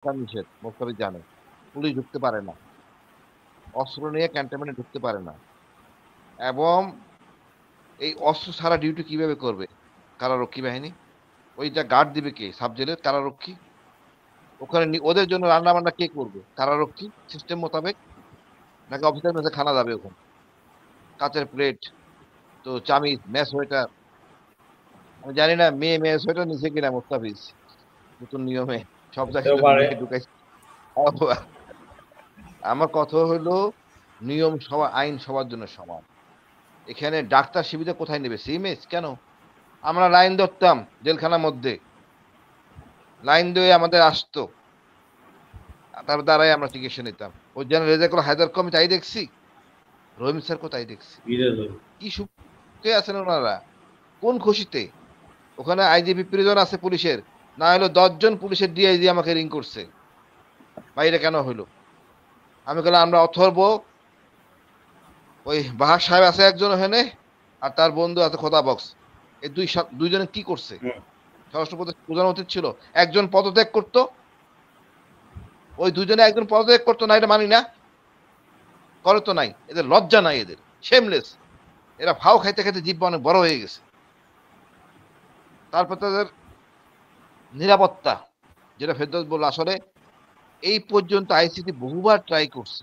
নিষেধ, মোস্তাফিজ জানে। পুলিশ ঢুকতে পারে না। অস্ত্র নিয়ে ক্যান্টনমেন্টে ঢুকতে পারে না। এবং এই অস্ত্র ছাড়া ডিউটি কিভাবে করবে কারারক্ষী বাহিনী? ওইটা গার্ড দিবে কে? সাব জেলের কারারক্ষী? ওখানে ওদের জন্য রান্না-বান্না কে করবে? কারারক্ষী সিস্টেম মোতাবেক? নাকি অফিসার মেসে খানা যাবে ওখানে? কাঁচের প্লেট, তো চামিচ, মেস ওয়েটার। আমি জানি না মেয়ে মেস ওয়েটার নিছে কিনা মোস্তাফিজ নতুন নিয়মে। সব জায়গায় হতেও তো পারে। মেয়ে ঢুকাইছে। আমার কথা হলো নিয়ম সবার, আইন সবার জন্য সমান। এখানে ডাক্তার শিবিরে কোথায় নেবে? সিএমএইচ কেন? আমরা লাইন ধরতাম জেলখানার মধ্যে। লাইন দিয়ে আমাদের আসতো। তার দ্বারাই আমরা চিকিৎসা নিতাম। ওই যেন রেজাকুল হায়দারকে আমি তাই দেখছি। রহিম স্যারকেও তাই দেখছি। বিনোদন। কি সুখে আছেন ওনারা? কোন খুশিতে? ওখানে আইজিপি প্রিজন আছে পুলিশের। না হলো ১০ জন পুলিশের ডিআইজি আমাকে রিং করছে। বাইরে কেন হইলো? আমি বললাম আমরা অথর্ব, ওই বাহার সাহেব আছে একজন ওখানে, আর তার বন্ধু আছে খোদা বক্স। এই দুইজনে কি করছে? হুম। স্বরাষ্ট্র উপদেষ্টা বোঝানো উচিত ছিল। একজন পদত্যাগ করতো, ওই দুজনে একজন পদত্যাগ করতো না, এটা মানি না। করে তো নাই। এদের লজ্জা নাই, এদের শেমলেস। এরা ফাও খাইতে খাইতে জিব্বা অনেক বড় হয়ে গেছে। তারপর তাদের নিরাপত্তা, যেটা ফেরদৌস বলল, আসলে এই পর্যন্ত আইসিটি বহুবার ট্রাই করছে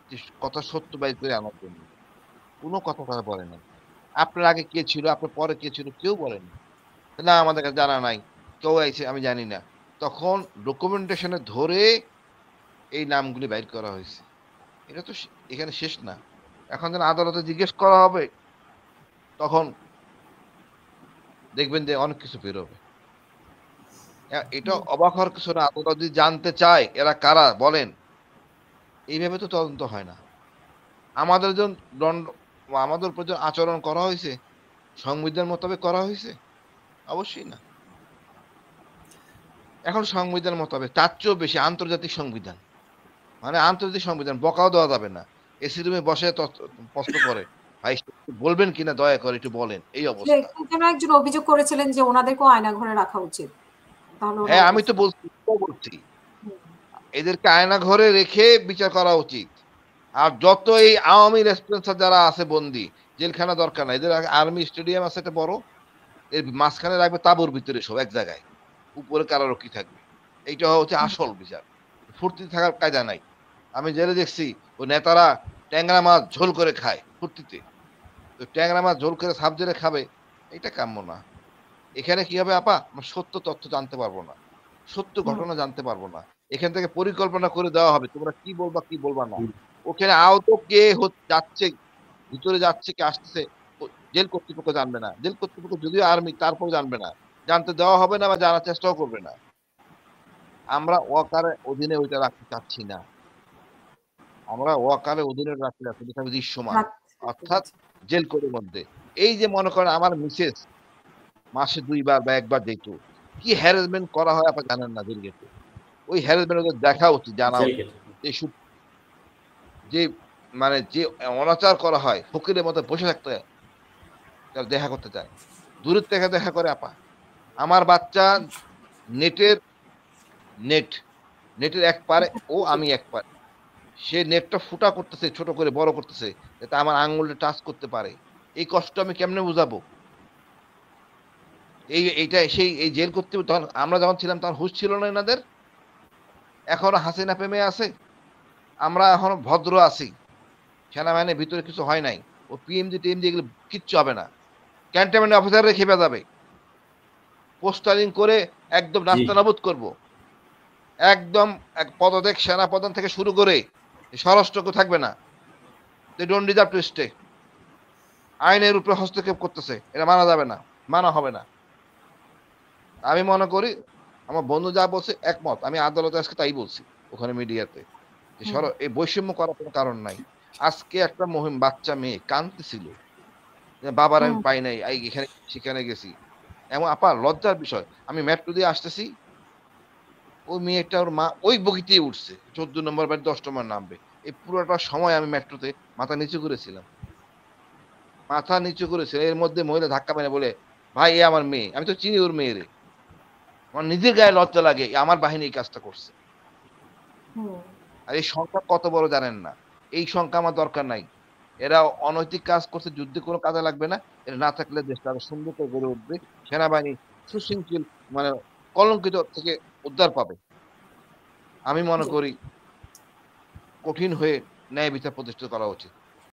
যে কথা সত্য বাইর করে আনার জন্য। কোনো কথা তারা বলে নাই। আপনার আগে কে ছিল, আপনার পরে কে ছিল, কেউ বলেনি। না আমাদের কাছে জানা নাই, কেউ আইছে আমি জানি না। তখন ডকুমেন্টেশনে ধরে এই নামগুলি বাইর করা হয়েছে। এটা তো এখানে শেষ না। এখন যেন আদালতে জিজ্ঞেস করা হবে, তখন দেখবেন যে অনেক কিছু বেরোবে। এটা অবাক হওয়ার কিছু না। আদালত যদি জানতে চায় এরা কারা বলেন, এইভাবে তো তদন্ত হয় না। আমাদের জন দণ্ড, আমাদের উপর যে আচরণ করা হয়েছে, সংবিধান মোতাবেক করা হয়েছে? অবশ্যই না। এখন সংবিধান মোতাবেক, তার চেয়েও বেশি আন্তর্জাতিক সংবিধান। মানে আন্তর্জাতিক সংবিধান বকাও দেওয়া যাবে না। এসি রুমে বসে প্রশ্ন করে, ভাই বলবেন কিনা দয়া করে একটু বলেন, এই অবস্থা। যেন একজন অভিযোগ করেছিলেন যে ওনাদেরকেও আয়না ঘরে রাখা উচিত, তাহলে হ্যাঁ ওনারা আমি তো বুঝতেন। বলছি এদেরকে আয়না ঘরে রেখে বিচার করা উচিত। আর যত এই আওয়ামী রেসপন্সার যারা আছে বন্দী, জেলখানা দরকার নাই। এদের আর্মি স্টেডিয়াম আছে একটা বড়, এর মাঝখানে রাখবে তাঁবুর ভিতরে সব এক জায়গায়, উপরে কারারক্ষী থাকবে। এইটা হচ্ছে আসল বিচার। ফুর্তি থাকার কায়দা নাই। আমি জেলে দেখছি ওই নেতারা ট্যাংরা মাছ ঝোল করে খায় ফুর্তিতে। তো ট্যাংরা মাছ ঝোল করে সাব জেলে খাবে, এটা কাম্য না। এখানে কি হবে আপা? আমরা সত্য তথ্য জানতে পারবো না, সত্য ঘটনা জানতে পারবো না। এখান থেকে পরিকল্পনা করে দেওয়া হবে তোমরা কি বলবা কি বলবা না। ওখানে আহত কে যাচ্ছে, ভিতরে যাচ্ছে কি আসতেছে, জেল কর্তৃপক্ষ জানবে না। জেল কর্তৃপক্ষ যদিও আর্মি, তারপর জানবে না, জানতে দেওয়া হবে না বা জানার চেষ্টাও করবে না। আমরা ওয়াকারের অধীনে ওইটা রাখতে চাচ্ছি না। আমরা ওয়াকারের অধীনে রাখতে চাচ্ছি, যেটা দৃশ্যমান, অর্থাৎ জেল কোডের মধ্যে। এই যে মনে করেন আমার মিসেস মাসে ২ বার বা ১ বার যেত, কি হ্যারাসমেন্ট করা হয় আপনি জানেন না জেল গেটে। ওই হ্যারাসমেন্ট ওদের দেখা উচিত, জানা জেল উচিত। গেটে। যে মানে যে অনাচার করা হয়, ফকিরের মতো বসে থাকতে হয়, তারা দেখা করতে চায়। দূরের থেকে দেখা করে আপা। আমার বাচ্চা নেটের নেট, নেটের এক পারে ও, আমি এক পারে। সে নেটটা ফুটা করতেছে, ছোট করে বড় করতেছে, যাতে আমার আঙ্গুলটা টাচ করতে পারে। এই কষ্ট আমি কেমনে বুঝাবো? এইটা সেই এই জেল কর্তৃপক্ষ তখন, আমরা যখন ছিলাম তখন হুঁশ ছিল না এনাদের। এখনো হাসিনা প্রেমে আছে। আমরা এখনো ভদ্র আছি। সেনাবাহিনীর ভিতরে কিছু হয় নাই। ও পিএমজি টিএমজি এগুলো কিচ্ছু হবে না। ক্যান্টনমেন্ট অফিসাররা খেপে যাবে। পোস্টারিং করে একদম জি। নাস্তানাবুদ করব। একদম এক পদত্যাগ, সেনা প্রধান থেকে শুরু করে স্বরাষ্ট্রকে থাকবে না। They don't deserve to stay. আইনের উপরে হস্তক্ষেপ করতেছে, এটা মানা যাবে না, মানা হবে না। আমি মনে করি আমার বন্ধু যা বলছে একমত। আমি আদালতে আজকে তাই বলছি ওখানে মিডিয়াতে, যে এই বৈষম্য করার কোনো কারণ নাই। আজকে একটা বাচ্চা মেয়ে কাঁদতেছিল যে বাবার আমি পাই নাই, এখানে সেখানে গেছি। এমন আপা লজ্জার বিষয়, আমি মেট্রো দিয়ে আসতেছি, ওই মেয়েটা ওর মা ওই বগিতেই উঠছে, ১৪ নম্বর বাড়ি ১০ নম্বর নামবে। এই পুরোটা সময় আমি মেট্রোতে মাথা নিচু করেছিলাম, মাথা নিচু করেছিল। এর মধ্যে মহিলা ধাক্কা মেরে বলে, ভাই এ আমার মেয়ে। আমি তো চিনি ওর মেয়ে রে। আমার নিজের গায়ে লজ্জা লাগে আমার বাহিনী এই কাজটা করছে। হুম। আর এই সংখ্যা কত বড় জানেন না। এই সংখ্যা আমার দরকার নাই। এরা অনৈতিক কাজ করছে, যুদ্ধে কোনো কাজে লাগবে না। এরা না থাকলে দেশটা আরো সুন্দর করে গড়ে উঠবে। সেনাবাহিনী সুশৃঙ্খল মানে কলঙ্কিত থেকে উদ্ধার পাবে। আমি মনে জি। করি কঠিন হয়ে ন্যায় বিচার প্রতিষ্ঠিত করা উচিত।